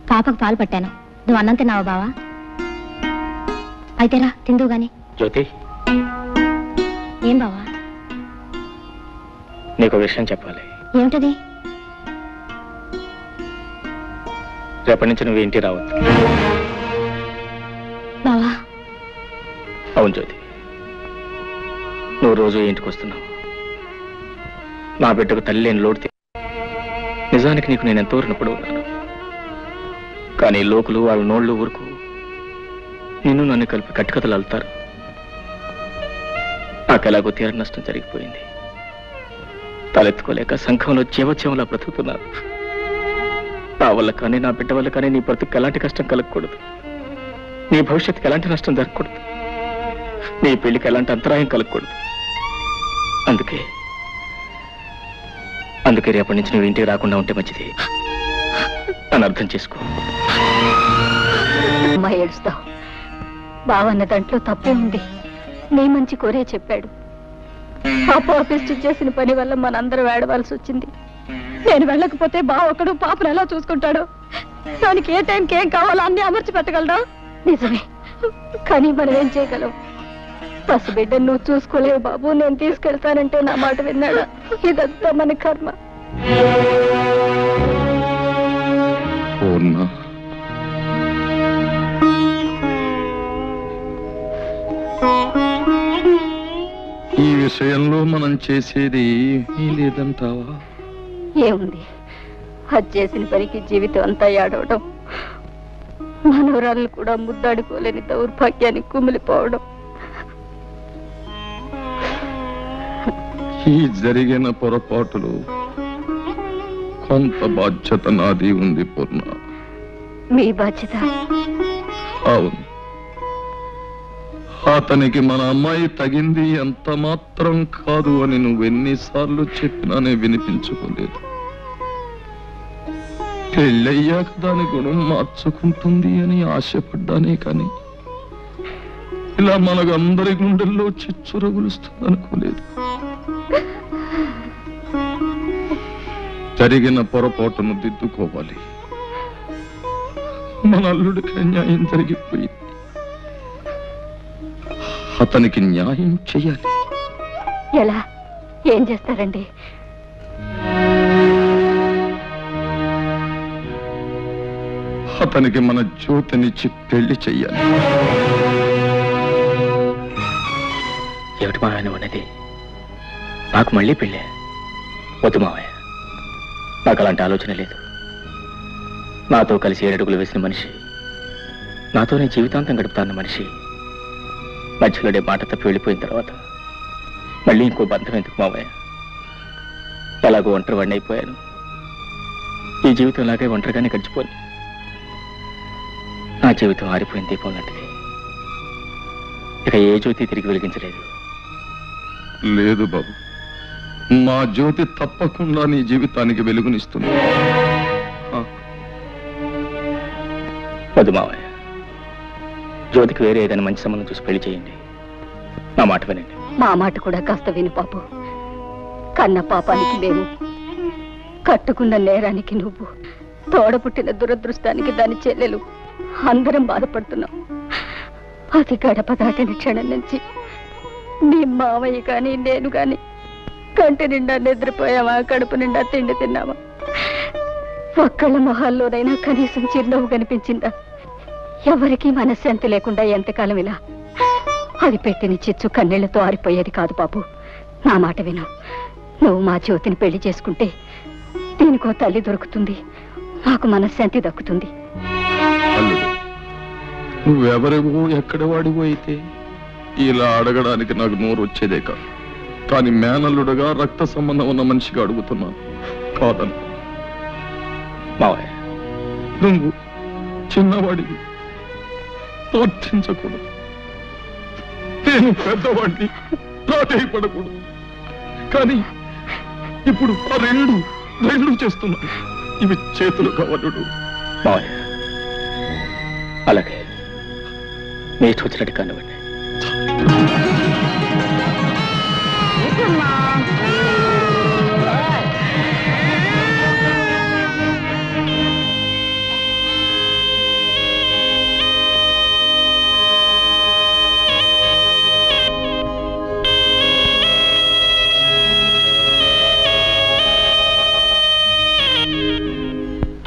పాపకు పాలు పట్టాను. నువ్వు అన్నం తిన్నావా బావా? అయితేరా తిందువు గాని. జ్యోతి, ఏం బావా? నీకు విషయం చెప్పాలి. ఏమిటది? రేపటి నుంచి నువ్వు ఇంటికి రావద్దు. బావా? అవును జ్యోతి, నువ్వు రోజు ఇంటికి వస్తున్నావు. నా బిడ్డకు తల్లి లేని లోటు నిజానికి నీకు నేను ఎంతో రుణపడి ఉన్నాను. కానీ లోకులు వాళ్ళ నోళ్ళు ఊరుకు నిన్ను నన్ను కలిపి కట్టుకథలు అల్లుతారు. నాకెలాగో తీర నష్టం జరిగిపోయింది. తలెత్తుకోలేక సంఘంలో జీవోత్సవంలా బ్రతుకుతున్నారు. నా వల్ల కానీ నా బిడ్డ వల్ల కానీ నీ బ్రతుకు ఎలాంటి కష్టం కలగకూడదు. నీ భవిష్యత్తుకి ఎలాంటి నష్టం జరగకూడదు. నీ పెళ్లికి ఎలాంటి అంతరాయం కలగకూడదు. అందుకే రేపటి నుంచి నువ్వు ఇంటికి రాకుండా ఉంటే మంచిది అని అర్థం చేసుకో. అమ్మా ఏడుస్తావు. బావన్న దాంట్లో తప్పే ఉంది. నీ మంచి కోరే చెప్పాడు. పాపిష్టి చేసిన పని వల్ల మనందరం ఏడవలసి వచ్చింది. నేను వెళ్ళకపోతే బావ ఒకడు పాపను ఎలా చూసుకుంటాడు? దానికి ఏ టైంకి ఏం కావాలో అన్ని అమర్చి పెట్టగలడా? నిజమే, కానీ మనం ఏం చేయగలం? పసిబిడ్డను నువ్వు చూసుకోలేవు బాబు, నేను తీసుకెళ్తానంటే నా మాట విన్నాడా? ఇదంతా మన కర్మ. ఈ విషయంలో మనం చేసేది ఏమీ లేదంటావా? ఏముంది, అది చేసిన పనికి జీవితం అంతా ఏడవడం, మనవరాళ్ళు కూడా ముద్దాడుకోలేని దౌర్భాగ్యానికి కుమిలిపోవడం. ఈ జరిగిన పొరపాటులు కొంత బాధ్యత నాది ఉంది పూర్ణ. మీ బాధ్యత? అవును, అతనికి మన అమ్మాయి తగింది ఎంత మాత్రం కాదు అని నువ్వెన్నిసార్లు చెప్పినానే వినిపించుకోలేదు. పెళ్ళయ్యాక దాని గుణం మార్చుకుంటుంది అని ఆశపడ్డానే కానీ ఇలా మనకందరి గుండెల్లో చిచ్చు రగులుస్తుంది అనుకోలేదు. జరిగిన పొరపాటును దిద్దుకోవాలి. మన అల్లుడికి న్యాయం జరిగిపోయింది. అతనికి న్యాయం చెయ్యాలి. ఎలా? ఏం చేస్తారండి? అతనికి మన జ్యోతినిచ్చి పెళ్లి చెయ్యాలి. ఏమిటి మావయ్య ఉన్నది? నాకు మళ్ళీ పెళ్ళే? వద్దు మావయ్య, నాకు అలాంటి ఆలోచన లేదు. నాతో కలిసి 7 అడుగులు వేసిన మనిషి, నాతోనే జీవితాంతం గడుపుతాన్న మనిషి మధ్యలోనే మాట తప్పి వెళ్ళిపోయిన తర్వాత మళ్ళీ ఇంకో బంధం ఎందుకు మావయ్య? ఎలాగో ఒంటరి వాడిని అయిపోయాను. ఈ జీవితం లాగే ఒంటరిగానే గడిచిపోను. నా జీవితం ఆరిపోయిన దీపం లాంటిది. ఇక ఏ జ్యోతి తిరిగి వెలిగించలేదు. లేదు బాబు, మా జ్యోతి తప్పకుండా నీ జీవితానికి వెలుగునిస్తుంది. వద్దు మావయ్య, జ్యోతికి వేరే ఏదైనా మంచి సంబంధం చూసి పెళ్లి చేయండి. నా మాట వినండి. మా మాట కూడా కాస్త విను బాబు. కన్న పాపానికి మేము, కట్టుకున్న నేరానికి నువ్వు, తోడపుట్టిన దురదృష్టానికి దాని చెల్లెలు అందరం బాధపడుతున్నాం. అది గడప దాటిన క్షణం నుంచి నీ మావయ్య కానీ నేను కానీ కంటి నిండా నిద్రపోయావా, కడుపు నిండా తిండి తిన్నావా? ఒక్కళ్ళ మొహాల్లోనైనా కనీసం చిరునవ్వు కనిపించిందా? ఎవరికీ మనశ్శాంతి లేకుండా ఎంతకాలం ఇలా? అది పెట్టిన చిచ్చు కన్నీళ్లతో ఆరిపోయేది కాదు బాబు. నా మాట విను. నువ్వు మా జ్యోతిని పెళ్లి చేసుకుంటే దీనికో తల్లి దొరుకుతుంది, నాకు మనశ్శాంతి దక్కుతుంది. అల్లుడు, నువ్వెవరివో ఎక్కడ వాడివో అయితే ఇలా అడగడానికి నాకు నోరు వచ్చేదే కాదు. కానీ మేనల్లుడుగా రక్త సంబంధం ఉన్న మనిషిగా అడుగుతున్నాను. కాదను మావయ్య, నువ్వు చిన్నవాడివి, ప్రార్థించకూడదు. నేను పెద్దవాడిని, ప్రాధేయపడకూడదు. కానీ ఇప్పుడు ఆ రెండు చేస్తున్నాను. ఇవి చేతులు కావలుడు. మావయ్య, అలాగే మీ ఇష్టం వచ్చినట్టు కానివ్వండి.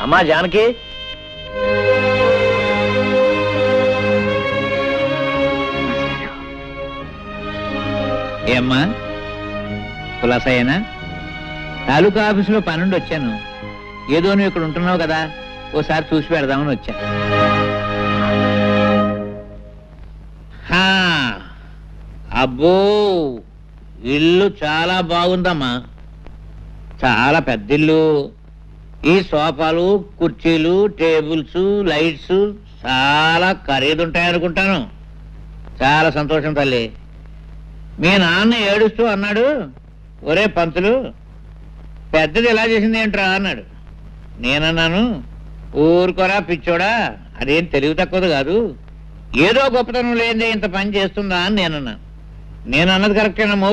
అమ్మా జానకి, ఏమ్మా కులాసయ్యనా? తాలూకా ఆఫీసులో పనుండి వచ్చాను. ఏదో నువ్వు ఇక్కడ ఉంటున్నావు కదా, ఓసారి చూసి పెడదామని వచ్చాను. అబ్బో, ఇల్లు చాలా బాగుందమ్మా, చాలా పెద్ద ఇల్లు. ఈ సోఫాలు, కుర్చీలు, టేబుల్స్, లైట్స్ చాలా ఖరీదుంటాయనుకుంటాను. చాలా సంతోషం తల్లి. మీ నాన్న ఏడుస్తూ అన్నాడు, ఒరే పంతులు, పెద్దది ఎలా చేసింది ఏంట్రా అన్నాడు. నేనన్నాను, ఊరుకోరా పిచ్చోడా, అదేం తెలివి తక్కువది కాదు, ఏదో గొప్పతనం లేదే ఇంత పని చేస్తుందా అని నేనన్నాను. నేనన్నది కరెక్టేనమ్మో,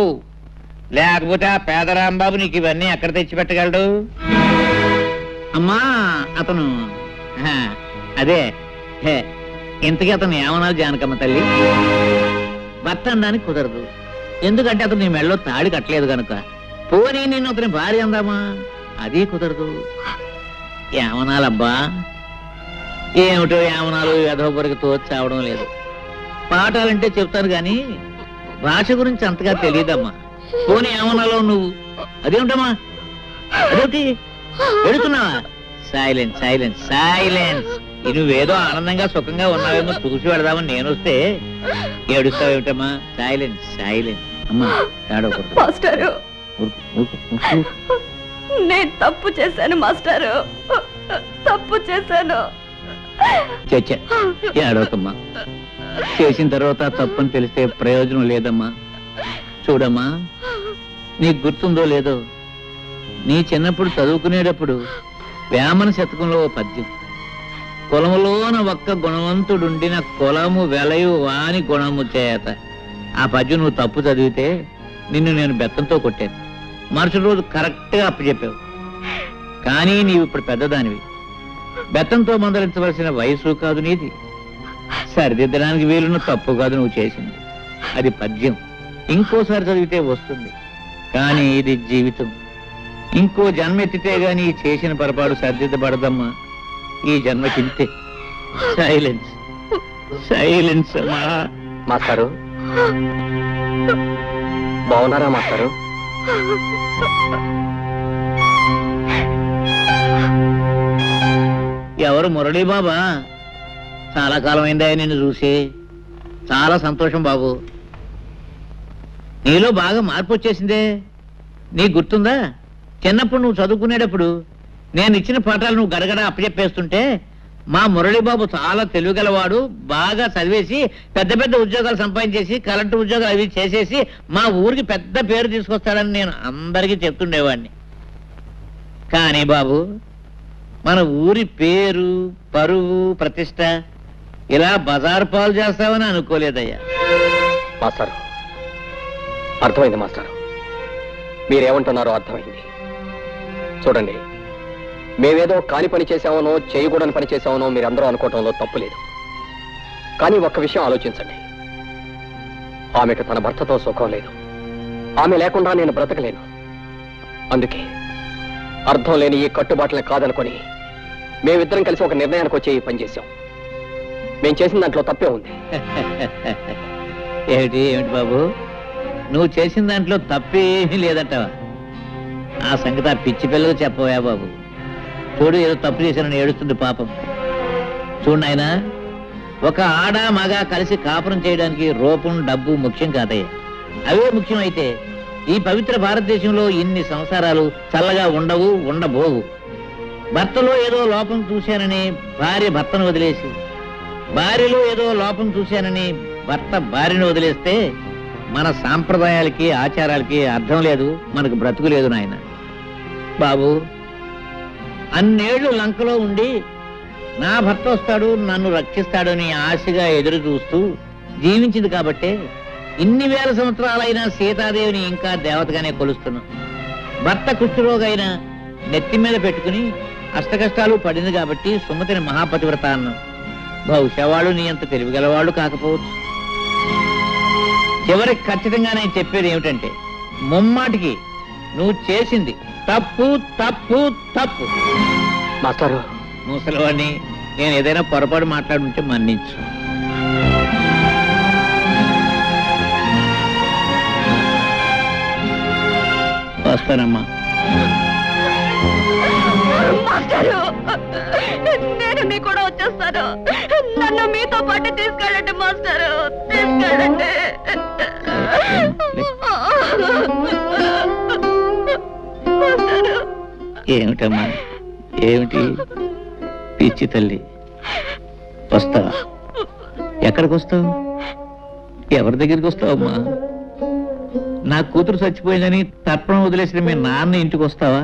లేకపోతే ఆ పేదరాంబాబు నీకు ఇవన్నీ ఎక్కడ తెచ్చిపెట్టగలడు? అమ్మా అతను అదే ఇంతకీ అతను ఏమన్నాడు జానకమ్మ తల్లి? భర్త అనడానికి కుదరదు, ఎందుకంటే అతను నీ మెడలో తాడి కట్టలేదు కనుక. పోనీ నేను అతని భార్య అందామా, అది కుదరదు. ఏమనాలబ్బా? ఏమిటో ఏమనాలు యథోపరికి తోచావడం లేదు. పాఠాలంటే చెప్తాను గాని భాష గురించి అంతగా తెలియదమ్మా. పోనీ ఏమనాలో నువ్వు? అదేమిటమ్మా, అదేమిటి ఎడుతున్నావా? Silence silence silence. నువ్వేదో ఆనందంగా సుఖంగా ఉన్నావేమో చూసి పెడదామని నేను వస్తే ఏడుస్తావేమిటమ్మా? Silence silence. అమ్మా ఏడవకూడదు. మాస్టారు, నేను తప్పు చేశాను మాస్టారు, తప్పు చేశాను. చచ్చా ఏడవకమ్మా, చేసిన తర్వాత తప్పని తెలిస్తే ప్రయోజనం లేదమ్మా. చూడమ్మా, నీకు గుర్తుందో లేదో, నీ చిన్నప్పుడు చదువుకునేటప్పుడు వేమన శతకంలో పద్యం, కులములోన ఒక్క గుణవంతుడుండిన కులము వెలయు వాని గుణము చేత. ఆ పద్యం నువ్వు తప్పు చదివితే నిన్ను నేను బెత్తంతో కొట్టాను. మరుసటి రోజు కరెక్ట్గా అప్పచెప్పావు. కానీ నీవు ఇప్పుడు పెద్దదానివి, బెత్తంతో మందలించవలసిన వయసు కాదు నీది. సరిదిద్దడానికి వీలున్న తప్పు కాదు నువ్వు చేసింది. అది పద్యం, ఇంకోసారి చదివితే వస్తుంది. కానీ ఇది జీవితం. ఇంకో జన్మ ఎత్తితే గాని చేసిన పొరపాటు సరిదిద్దబడదమ్మా. ఈ జన్మకింతే. సైలెన్స్ సైలెన్స్ అమ్మా. మాస్టారు బాగున్నారా మాస్టారు? ఎవరు? మురళీ బాబా? చాలా కాలం అయిందా నిన్ను చూసి. చాలా సంతోషం బాబు. నీలో బాగా మార్పు వచ్చేసిందే. నీకు గుర్తుందా, చిన్నప్పుడు నువ్వు చదువుకునేటప్పుడు నేను ఇచ్చిన పాఠాలు నువ్వు గడగడ అప్పచెప్పేస్తుంటే మా మురళీబాబు చాలా తెలివిగలవాడు, బాగా చదివేసి పెద్ద పెద్ద ఉద్యోగాలు సంపాదించేసి కలెక్టర్ ఉద్యోగాలు అవి చేసేసి మా ఊరికి పెద్ద పేరు తీసుకొస్తాడని నేను అందరికీ చెప్తుండేవాడిని. కానీ బాబు, మన ఊరి పేరు, పరువు, ప్రతిష్ట ఇలా బజారు పాలు చేస్తావని అనుకోలేదయ్యా. మాస్టారు, అర్థమైంది మాస్టారు. మీరేమంటున్నారో అర్థమైంది. చూడండి, మేమేదో కాని పని చేశామనో చేయకూడని పని చేశామనో మీరందరూ అనుకోవటంలో తప్పు లేదు. కానీ ఒక్క విషయం ఆలోచించండి. ఆమెకు తన భర్తతో సుఖం లేదు. ఆమె లేకుండా నేను బ్రతకలేను. అందుకే అర్థం లేని ఈ కట్టుబాట్లని కాదనుకొని మేమిద్దరం కలిసి ఒక నిర్ణయానికి వచ్చి ఈ పని చేశాం. మేము చేసిన దాంట్లో తప్పే ఉంది. ఏమిటి ఏమిటి బాబు, నువ్వు చేసిన దాంట్లో తప్పేమీ లేదంటావా? ఆ సంగతి ఆ పిచ్చి పిల్లలకు చెప్పవా బాబు? చూడు, ఏదో తప్పు చేశానని ఏడుస్తుంది పాపం. చూడు నాయనా, ఒక ఆడ మగ కలిసి కాపురం చేయడానికి రూపం, డబ్బు ముఖ్యం కాదయ్యా. అవే ముఖ్యమైతే ఈ పవిత్ర భారతదేశంలో ఇన్ని సంసారాలు చల్లగా ఉండవు, ఉండబోవు. భర్తలో ఏదో లోపం చూశానని భార్య భర్తను వదిలేసి, భార్యలో ఏదో లోపం చూశానని భర్త భార్యను వదిలేస్తే మన సాంప్రదాయాలకి, ఆచారాలకి అర్థం లేదు, మనకు బ్రతుకు లేదు నాయన. బాబు, అన్నేళ్లు లంకలో ఉండి నా భర్త వస్తాడు, నన్ను రక్షిస్తాడని ఆశగా ఎదురు చూస్తూ జీవించింది కాబట్టే ఇన్ని వేల సంవత్సరాలైనా సీతాదేవిని ఇంకా దేవతగానే కొలుస్తున్నాం. భర్త కుష్ఠరోగైనా నెత్తి మీద పెట్టుకుని అష్టకష్టాలు పడింది కాబట్టి సుమతిని మహాపతివ్రత అన్నాం. బహుశా వాళ్ళు నీ అంత తెలివిగలవాళ్ళు కాకపోవచ్చు. చివరికి ఖచ్చితంగా నేను చెప్పేది ఏమిటంటే, ముమ్మాటికి నువ్వు చేసింది తప్పు, తప్పు, తప్పు. మాస్టారు, ముసలివాడిని, నేను ఏదైనా పొరపాటు మాట్లాడుంటే మన్నించు. వస్తానమ్మా. మాస్టారు, నేను మీ కూడా వచ్చేస్తాను. నన్ను మీతో పాటు తీసుకెళ్ళండి మాస్టారు, తీసుకెళ్ళండి. ఏమిటమ్మా, ఏమిటి పిచ్చి తల్లి? వస్తావా? ఎక్కడికి వస్తావు? ఎవరి దగ్గరికి వస్తావమ్మా? నా కూతురు చచ్చిపోయిందని తర్పణం వదిలేసిన మీ నాన్న ఇంటికి వస్తావా?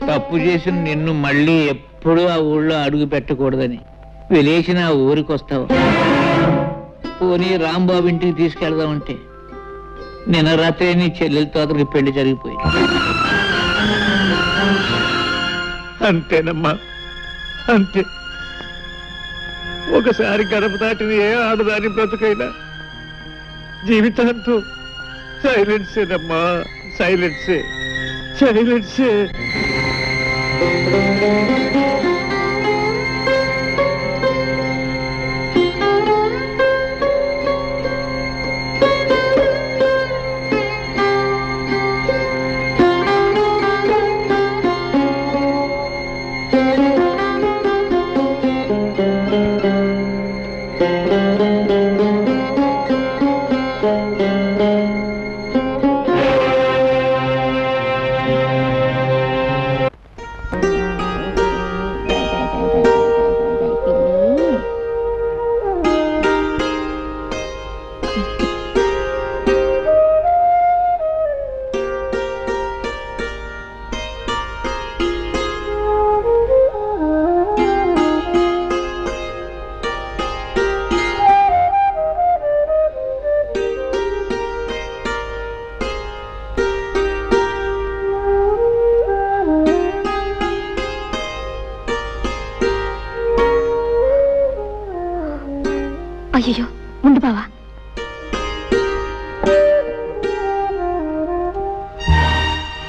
తప్పు చేసిన నిన్ను మళ్ళీ ఎప్పుడూ ఆ ఊళ్ళో అడుగు పెట్టకూడదని వెలేసిన ఆ ఊరికి వస్తావా? పోనీ రాంబాబు ఇంటికి తీసుకెళ్దామంటే నిన్న రాత్రి నీ చెల్లెలతో అతనికి పెళ్లి జరిగిపోయింది. అంతేనమ్మా, అంతే. ఒకసారి గడప దాటిన ఏ ఆడదాని బ్రతుకైనా జీవితాంతో సైలెన్సేనమ్మా, సైలెన్సే, సైలెన్సే. అయ్యో, ఉండు బావా.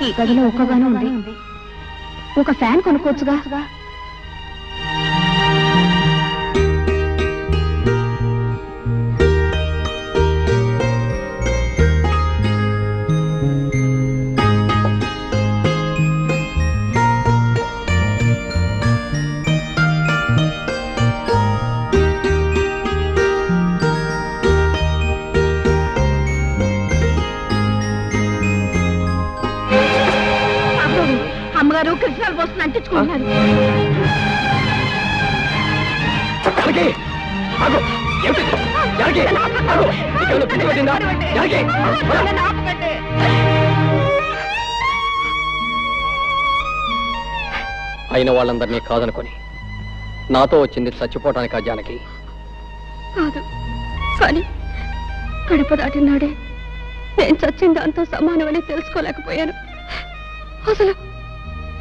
ఈ గదిలో ఒక్కగానే ఉంది, ఒక ఫ్యాన్ కొనుక్కోవచ్చుగా. అమ్మగారు కృష్ణాలు పోస్తుంది అంటించుకుంటున్నారు. అయిన వాళ్ళందరినీ కాదనుకొని నాతో వచ్చింది చచ్చిపోవటానికి ఆ జానకి కాదు, కానీ గడప దాటినాడే నేను చచ్చిన దాంతో సమానమని తెలుసుకోలేకపోయాను. అసలు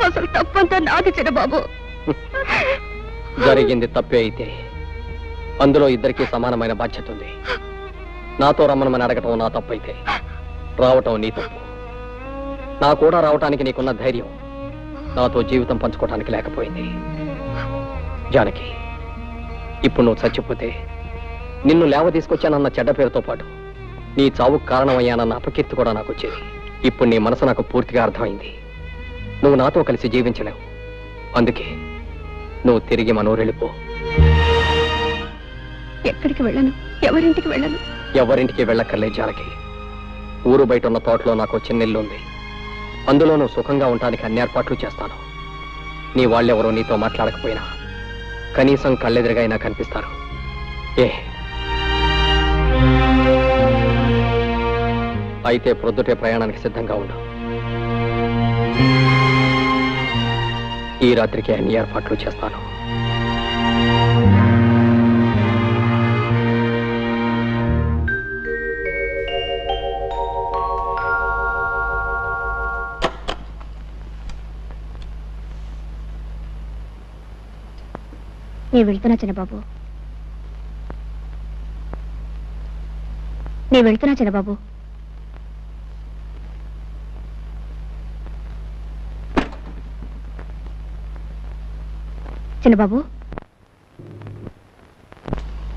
అసలు తప్పంతా నాది చిన్నబాబు. జరిగింది తప్పే అయితే అందులో ఇద్దరికీ సమానమైన బాధ్యత ఉంది. నాతో రమ్మనమని అడగటం నా తప్పైతే రావటం నీ తప్పు. నా కూడా రావటానికి నీకున్న ధైర్యం నాతో జీవితం పంచుకోవటానికి లేకపోయింది. జానకి, ఇప్పుడు నువ్వు చచ్చిపోతే నిన్ను లేవ తీసుకొచ్చానన్న చెడ్డ పేరుతో పాటు నీ చావుకు కారణమయ్యానన్న అపకీర్తి కూడా నాకు వచ్చేది. ఇప్పుడు నీ మనసు నాకు పూర్తిగా అర్థమైంది. నువ్వు నాతో కలిసి జీవించలేవు. అందుకే నువ్వు తిరిగి మనూరెళ్ళిపో. ఎక్కడికి వెళ్ళను, ఎవరింటికి వెళ్ళను. ఎవరింటికి వెళ్ళక్కర్లే జానకి. ఊరు బయట ఉన్న తోటలో నాకు చిన్న ఇల్లు ఉంది. అందులో నువ్వు సుఖంగా ఉండటానికి అన్ని ఏర్పాట్లు చేస్తాను. నీ వాళ్ళెవరో నీతో మాట్లాడకపోయినా కనీసం కళ్ళెదురుగా అయినా కనిపిస్తారు. అయితే ప్రొద్దుటే ప్రయాణానికి సిద్ధంగా ఉండు. ఈ రాత్రికి అన్ని ఏర్పాట్లు చేస్తాను. నేను వెళ్తున్నా చిన్నబాబు, నేను వెళ్తున్నా చిన్నబాబు. చిన్నబాబు,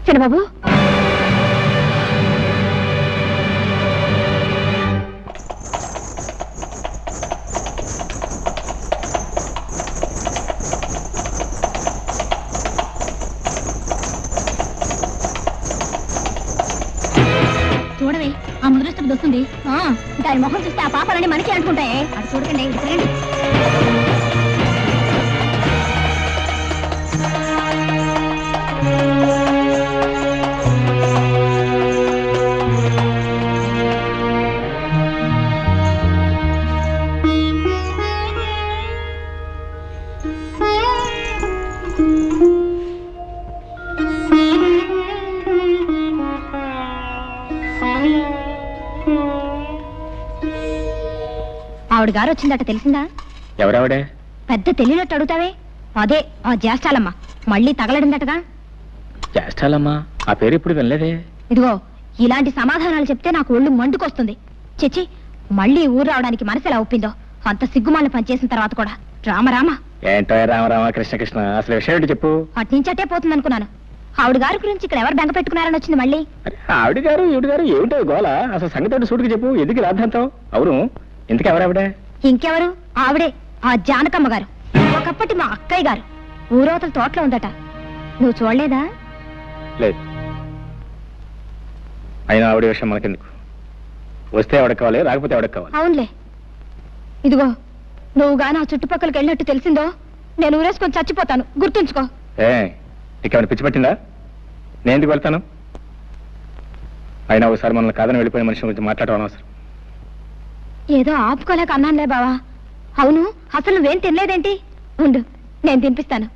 చిన్నబాబు, చూడవే ఆ ముద్రస్తుడికి వస్తుంది. దాని మొహం చూస్తే ఆ పాపాలన్నీ మనకి అంటుకుంటాయే. అది చూడకండి, తిరగండి. ఆవిడ గారు వచ్చిందట, తెలిసిందా? ఎవరావిడే? పెద్ద తెలియనట్టు అడుగుతావే. అదే ఆ జ్యేష్ఠాలమ్మ. మళ్ళీ తగలడిందటగా. జ్యేష్ఠాలమ్మా? ఆ పేరు ఇప్పుడు వినలేదే. ఇదిగో, ఇలాంటి సమాధానాలు చెప్తే నాకు ఒళ్ళు మండుకొస్తుంది. చిచ్చి, మళ్ళీ ఊరు రావడానికి మనసు ఎలా ఒప్పిందో. అంత సిగ్గుమాలను పనిచేసిన తర్వాత కూడా. రామరామ. ఏంటో రామరామ కృష్ణ కృష్ణ, అసలు విషయం ఏంటి చెప్పు. అట్నుంచటే పోతుందనుకున్నాను. ఆవిడ గారి గురించి ఇక్కడ ఎవరు బెంగ పెట్టుకున్నారని వచ్చింది మళ్ళీ. ఆవిడ గారు ఈవిడ గారు ఏమిటో గోళ? అసలు సంగతి సూటికి చెప్పు. ఎందుకు రాద్దాంతం? అవును, ఇంతకు ఎవరావిడ? ఇంకెవరు? ఆవిడే, ఆ జానకమ్మ గారు. ఒకప్పటి మా అక్కయ్య గారు. ఊరవతల తోటలో ఉందట. నువ్వు చూడలేదా? లేదు. అయినా ఆవిడ విషయం మనకెందుకు? వస్తే ఎవడకు కావాలి, రాకపోతే ఎవడకు కావాలి. అవునులే. ఇదిగో, నువ్వు గాని ఆ చుట్టుపక్కలకి వెళ్ళినట్టు తెలిసిందో నేను ఊరేసుకొని చచ్చిపోతాను, గుర్తుంచుకో. నీకేమైనా పిచ్చి పట్టిందా? నేను ఎందుకు వెళ్తాను? అయినా ఒకసారి మనల్ని కాదని వెళ్ళిపోయిన మనిషి గురించి మాట్లాడడం అనవసరం. ఏదో ఆపుకోలేక అన్నానులే బావా. అవును, అసలు నువ్వేం తినలేదేంటి? ఉండు, నేను తినిపిస్తాను.